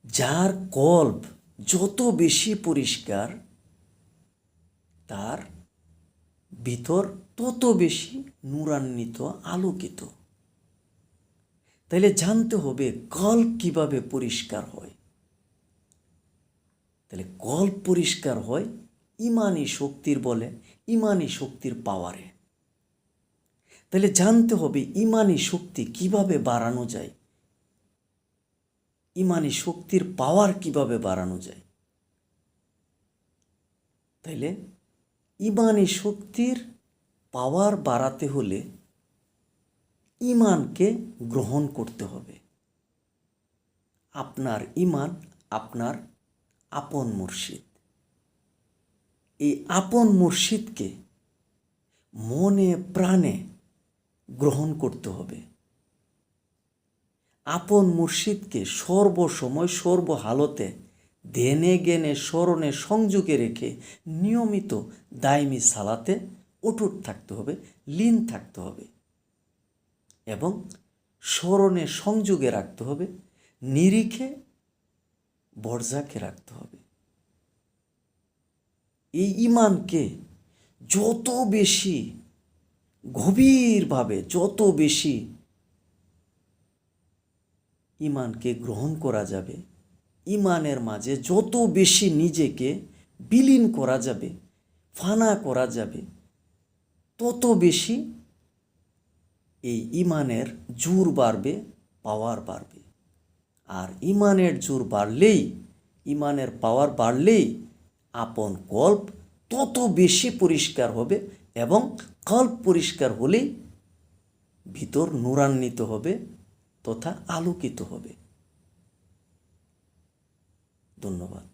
যার কল্প যত বেশি পরিষ্কার, তার ভিতর তত বেশি নূরান্বিত, আলোকিত। তাইলে জানতে হবে কল্প কিভাবে পরিষ্কার হয়। তাহলে কল্প পরিষ্কার হয় ইমানি শক্তির বলে, ইমানি শক্তির পাওয়ারে। তাহলে জানতে হবে ইমানি শক্তি কিভাবে বাড়ানো যায়, ইমানি শক্তির পাওয়ার কিভাবে বাড়ানো যায়। তাইলে ইমানি শক্তির পাওয়ার বাড়াতে হলে ইমানকে গ্রহণ করতে হবে। আপনার ইমান আপনার আপন মুর্শিদ। এই আপন মুর্শিদকে মনে প্রাণে গ্রহণ করতে হবে। আপন মুর্শিদকে সর্বসময় সর্বহালতে ধ্যানে জ্ঞানে স্মরণে সংযোগে রেখে নিয়মিত দায়মি সালাতে অটুট থাকতে হবে, লীন থাকতে হবে এবং স্মরণে সংযোগে রাখতে হবে, নিরিখে বর্জাকে রাখতে হবে। এই ইমানকে যত বেশি গভীরভাবে, যত বেশি ইমানকে গ্রহণ করা যাবে, ইমানের মাঝে যত বেশি নিজেকে বিলীন করা যাবে, ফানা করা যাবে, তত বেশি এই ইমানের জোর বাড়বে, পাওয়ার বাড়বে। আর ইমানের জোর বাড়লেই, ইমানের পাওয়ার বাড়লেই আপন কল্প তত বেশি পরিষ্কার হবে এবং কল্প পরিষ্কার হলেই ভিতর নূরান্বিত হবে তথা আলোকিত হবে। ধন্যবাদ।